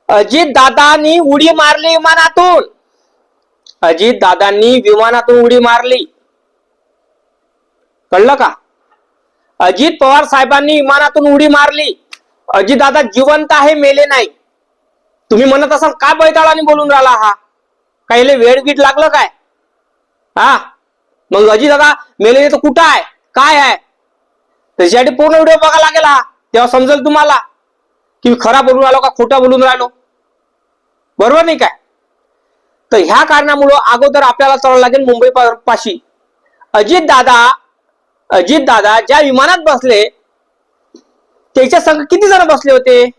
अजित दादांनी उडी मारली विमानातून. अजित दादांनी विमानातून उडी मारली. कळलं का? अजित पवार साहेबांनी विमानातून उडी मारली. अजित दादा जिवंत आहे, मेले नाही. तुम्ही म्हणत असाल काय बैताळाने बोलून राहिला हा, काहीले वेळ गीट लागलं काय? हा, मग अजित दादा मेलेले तर कुठं आहे, काय आहे? त्याच्यासाठी पूर्ण व्हिडिओ बघायला लागेल हा, तेव्हा समजेल तुम्हाला की खरा बोलून राहिलो का खोटा बोलून राहिलो. बरोबर नाही काय? तर ह्या कारणामुळं अगोदर आपल्याला चालावं लागेल मुंबई पाशी. अजित दादा ज्या विमानात बसले त्याच्या संग किती जण बसले होते?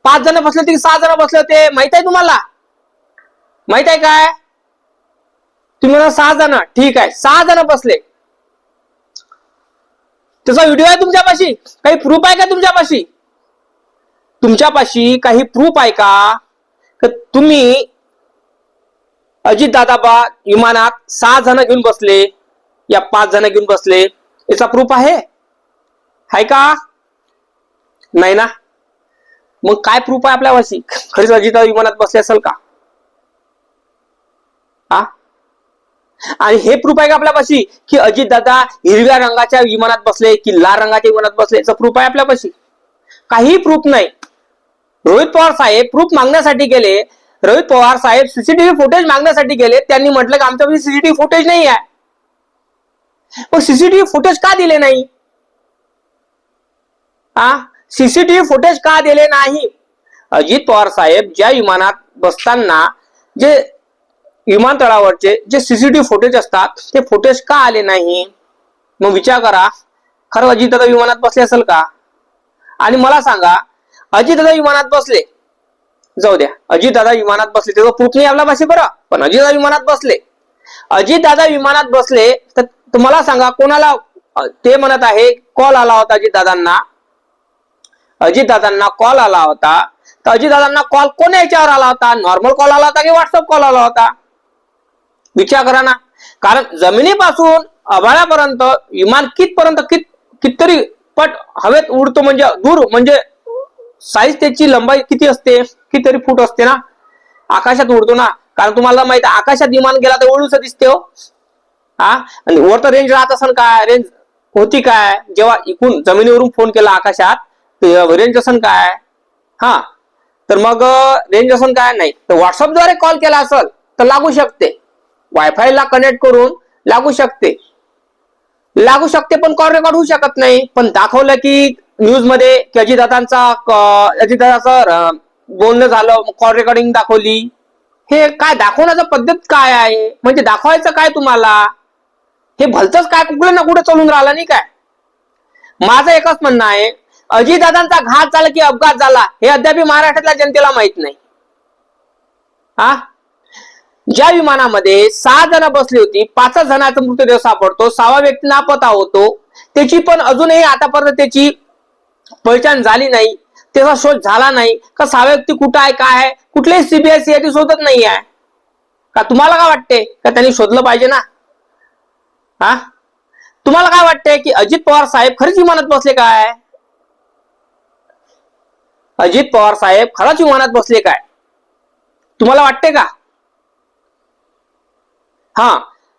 5 जण बसले होते की 6 जण बसले होते? माहित आहे तुम्हाला? माहित आहे काय? तुम्ही म्हणा 6 जण. ठीक आहे, 6 जण बसले. त्याचा व्हिडिओ आहे तुमच्यापाशी? काही प्रूफ आहे का तुमच्यापाशी? तुमच्यापाशी काही प्रूफ आहे का तुम्ही अजित दादा विमानात 6 जण घेऊन बसले या 5 जण घेऊन बसले, याचा प्रूफ आहे का? नाही ना. मग काय प्रूफ आहे आपल्यापाशी? खरीच अजित दादा विमानात बसले असेल का? हा, आणि हे प्रूफ आहे का आपल्यापाशी की अजित दादा हिरव्या रंगाच्या विमानात बसले की लाल रंगाच्या विमानात बसले? याचा प्रूफ आहे आपल्यापाशी? काही प्रूफ नाही. रोहित पवार साहेब प्रूफ मागण्यासाठी गेले. रोहित पवार साहेब सीसीटीव्ही फुटेज मागण्यासाठी गेले. त्यांनी म्हटलं की आमच्यापाशी सीसीटीव्ही फुटेज नाही आहे. मग सीसीटीव्ही फुटेज का दिले नाही? सीसीटीव्ही फुटेज का दिले नाही? अजित पवार साहेब ज्या विमानात बसताना जे विमानतळावरचे जे सीसीटीव्ही फुटेज असतात ते फुटेज का आले नाही? मग विचार करा, खरं अजित दादा विमानात बसले असेल का? आणि मला सांगा, अजित दादा विमानात बसले, जाऊ द्या, अजित दादा विमानात बसले त्याचा प्रूफ नाही आपल्यापाशी बरं, पण अजित दादा विमानात बसले. अजित दादा विमानात बसले तर तुम्हाला सांगा कोणाला ते म्हणत आहे कॉल आला होता अजित दादांना कॉल आला होता. तर अजित दादांना कॉल कोण याच्यावर आला होता? नॉर्मल कॉल आला होता की व्हॉट्सअप कॉल आला होता? विचार करा ना. कारण जमिनीपासून आभाळापर्यंत विमान कितीतरी पट हवेत उडतो, म्हणजे दूर, म्हणजे साईज त्याची लंबाई किती असते, कितीतरी फूट असते ना, आकाशात उडतो ना. कारण तुम्हाला माहित आहे आकाशात विमान गेला तर ओळूच दिसते हो. आणि वर तर रेंज राहत असेल काय? रेंज होती काय? जेव्हा इकून जमिनीवरून फोन केला आकाशात रेंज असेल काय? तर मग रेंज असेल काय? नाही. तर व्हॉट्सअपद्वारे कॉल केला असेल तर लागू शकते, वायफाय ला कनेक्ट करून लागू शकते, पण कॉल रेकॉर्ड होऊ शकत नाही. पण दाखवलं की न्यूज मध्ये की अजितदादाचं बोलणं झालं, कॉल रेकॉर्डिंग दाखवली. हे काय दाखवण्याचा पद्धत काय आहे? म्हणजे दाखवायचं काय तुम्हाला? हे भलतच काय कुठे ना कुठे चालून राहिलं नाही काय? माझं एकच म्हणणं आहे, अजितदादांचा घात झाला की अपघात झाला हे अद्याप महाराष्ट्रातल्या जनतेला माहित नाही. ज्या विमानामध्ये 6 जण बसली होती, 5 जणांचा मृतदेह सापडतो, 6वा व्यक्ती नापत्ता होतो, त्याची पण अजूनही आतापर्यंत त्याची पहिचान झाली नाही, त्याचा शोध झाला नाही का 6वा व्यक्ती कुठं आहे, काय आहे, कुठलेही सीबीआय सीआयडी शोधत नाही आहे का? तुम्हाला काय वाटते का त्यांनी शोधलं पाहिजे ना? तुम्हाला काय वाटते की अजित पवार साहेब खरंच विमानात बसले काय? अजित पवार साहेब खरंच विमानात बसले काय? तुम्हाला वाटते का?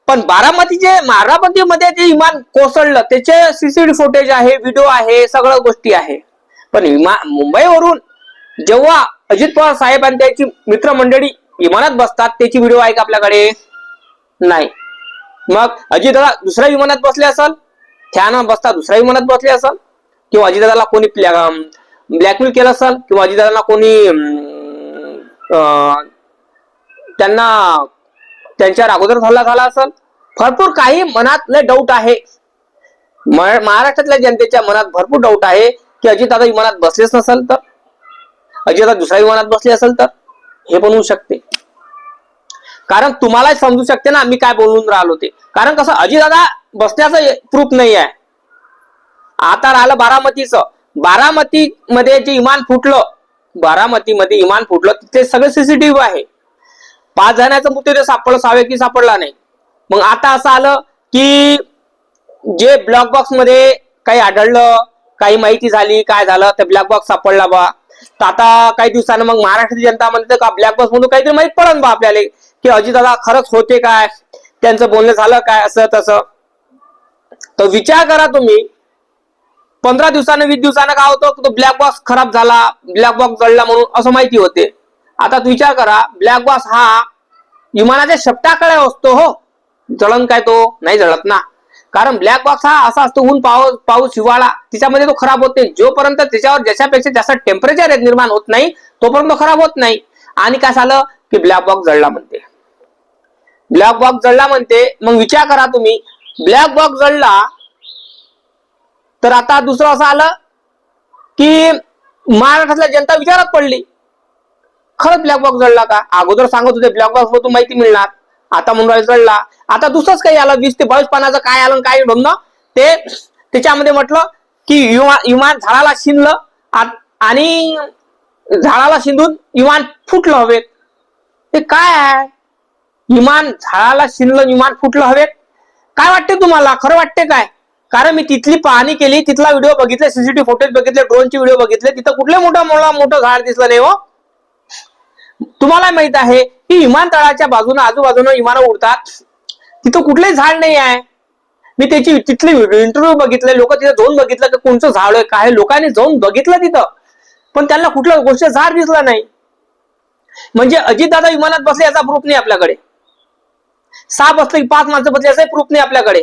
पण बारामतीमध्ये जे विमान कोसळलं त्याचे सीसीटीव्ही फुटेज आहे, व्हिडिओ आहे, सगळ्या गोष्टी आहे. पण मुंबईवरून जेव्हा अजित पवार साहेब आणि त्याची मित्रमंडळी विमानात बसतात त्याची व्हिडिओ आहे का आपल्याकडे? नाही. मग अजितदादा दुसऱ्या विमानात बसले असेल, त्यानं बसता दुसऱ्या विमानात बसले असेल, किंवा अजितदादाला कोणी ब्लॅकमेल केलं असेल, किंवा अजितदादाला कोणी त्यांना त्यांच्यावर अगोदर हल्ला झाला असेल. भरपूर काही मनात लय डाऊट आहे. महाराष्ट्रातल्या जनतेच्या मनात भरपूर डाऊट आहे की अजितदादा विमानात बसलेच नसेल तर, अजितदादा दुसऱ्या विमानात बसले असेल तर हे पण होऊ शकते. कारण तुम्हाला समजू शकते ना मी काय बोलून राहिलो ते. कारण कसं अजितदादा बसण्याचं प्रूफ नाही आहे. आता राहिलं बारामतीचं. बारामतीमध्ये जे विमान फुटलं, तिथे सगळे सीसीटीव्ही आहे. 5 जणांचा मृतदेह सापडला, 6 व्यक्ती सापडला नाही. मग आता असं आलं की जे ब्लॅक बॉक्स मध्ये काही आढळलं, काही माहिती झाली, काय झालं, ते ब्लॅक बॉक्स सापडला बा. तर आता काही दिवसानं मग महाराष्ट्राची जनता म्हणते का ब्लॅक बॉक्स मधून काहीतरी माहित पडन बा आपल्याला की अजितदादा खरंच होते काय, त्यांचं बोलणं झालं काय असं तसं. तर विचार करा तुम्ही, 15 दिवसानं 20 दिवसानं काय होतं, तो ब्लॅक बॉक्स खराब झाला, ब्लॅक बॉक्स जळला म्हणून असं माहिती होते. आता विचार करा, ब्लॅक बॉक्स हा विमानाच्या शेपटाकडे असतो हो, जळण काय तो नाही जळत ना. कारण ब्लॅक बॉक्स हा असा असतो, ऊन पाऊस हिवाळा तिच्यामध्ये तो खराब होते. जोपर्यंत त्याच्यावर ज्याच्यापेक्षा जास्त टेम्परेचर निर्माण होत नाही तोपर्यंत खराब होत नाही. आणि काय झालं की ब्लॅक बॉक्स जळला म्हणते, ब्लॅक बॉक्स जळला म्हणते. मग विचार करा तुम्ही, ब्लॅक बॉक्स जळला तर आता दुसरं असं आलं की महाराष्ट्रातल्या जनता विचारात पडली, खरंच ब्लॅक बॉक्स जळला का? अगोदर सांगत होते ब्लॅक बॉक्स मधून माहिती मिळणार, आता म्हणून जळला. आता दुसरंच काही आलं, 20 ते 22 पानाचं काय आलं काय म्हणणं ते, त्याच्यामध्ये म्हटलं की विमान झाडाला शिंदलं आणि झाडाला शिंदून विमान फुटलं हवेत. ते काय आहे? विमान झाडाला शिंदलं, विमान फुटलं हवेत. काय वाटते तुम्हाला, खरं वाटते काय? कारण मी तिथली पाहणी केली, तिथला व्हिडिओ बघितले, सीसीटीव्ही फुटेज बघितले, ड्रोनचे व्हिडिओ बघितले, तिथं कुठले मोठं झाड दिसलं नाही हो. तुम्हाला माहित आहे की विमानतळाच्या बाजूने आजूबाजूने विमानं उडतात, तिथं कुठलंही झाड नाही आहे. मी त्याची तिथले इंटरव्ह्यू बघितले, लोक तिथे जाऊन बघितलं की कोणचं झाड आहे काय, लोकांनी जाऊन बघितलं तिथं, पण त्यांना कुठल्या गोष्ट झाड दिसलं नाही. म्हणजे अजितदादा विमानात बसले याचा प्रूफ नाही आपल्याकडे, 6 बसले 5 माणसं बसले याचाही प्रूफ नाही आपल्याकडे,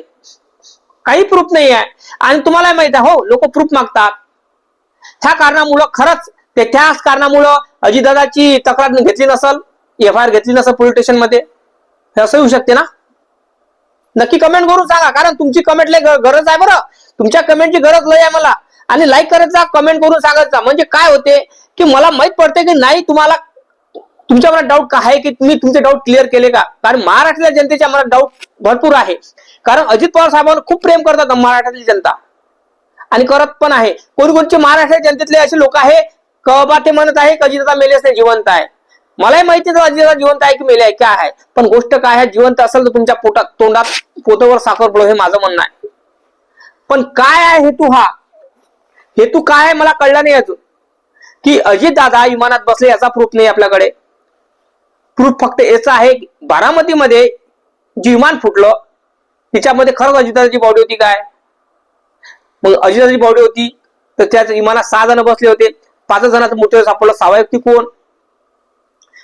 काही प्रूफ नाही आहे. आणि तुम्हाला माहित आहे हो, लोक प्रूफ मागतात. त्या कारणामुळं खरंच त्याच कारणामुळं अजितदादाची तक्रार घेतली नसल, FIR घेतली नसल पोलीस स्टेशन मध्ये, असं होऊ शकते ना. नक्की कमेंट करून सांगा, कारण तुमची कमेंट लय गरज आहे बरं, तुमच्या कमेंटची गरज लय आहे मला. आणि लाईक करत जा, कमेंट करून सांगत जा. म्हणजे काय होते की मला माहित पडते की नाही तुम्हाला, तुमच्या मनात डाऊट का आहे की तुम्ही तुमचे डाऊट क्लिअर केले का. कारण महाराष्ट्रातल्या जनतेच्या मनात डाऊट भरपूर आहे, कारण अजित पवार साहेबांना खूप प्रेम करतात महाराष्ट्रातली जनता, आणि करत पण आहे. कोणकोणचे महाराष्ट्राच्या जनतेतले असे लोक आहे कबा ते म्हणत आहे की अजितदादा मेलेच नाही, जिवंत आहे. मलाही माहिती आहे अजितदादा जिवंत आहे की मेले आहे काय आहे, पण गोष्ट काय आहे, जिवंत असेल तर तुमच्या तोंडात पोटावर साखर पडो, हे माझं म्हणणं आहे. पण काय आहे हेतू, हा हेतू काय आहे मला कळला नाही अजून, की अजितदादा विमानात बसले याचा प्रूफ नाही आपल्याकडे. प्रूफ फक्त याचा आहे, बारामतीमध्ये जे विमान फुटलं त्याच्यामध्ये खरंच अजितदादाची बॉडी होती काय. मग अजितदादाची बॉडी होती तर त्याच विमानात 6 जण बसले होते, 5 जणांचं मृत्यू सापडलं, 6 व्यक्ती कोण.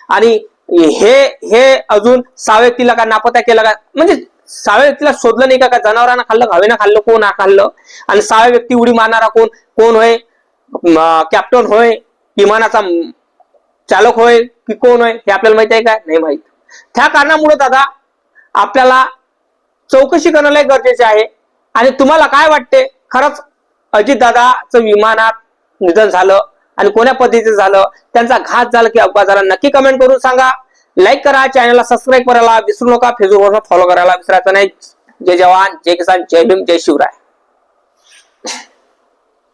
आणि हे अजून 6 व्यक्तीला का नापत्ता केला का, म्हणजे 6 व्यक्तीला शोधलं नाही का, जनावरांना खाल्लं, हवेनं खाल्लं, कोण खाल्लं. आणि 6 व्यक्ती उडी मारणारा कोण होय, कॅप्टन होय, विमानाचा चालक होय की कोण होय, हे आपल्याला माहित आहे का, नाही माहित. त्या कारणामुळे दादा आपल्याला चौकशी करणं गरजेचे आहे. आणि तुम्हाला काय वाटते, खरंच अजितदादाचं विमानात निधन झालं आणि कोण्या पद्धतीचं झालं, त्यांचा घात झाला की अपघात झाला, नक्की कमेंट करून सांगा. लाईक करा, चॅनलला सबस्क्राईब करायला विसरू नका, फेसबुकवर फॉलो करायला विसरायचं नाही. जय जवान, जय किसान, जय भीम, जय शिवराय.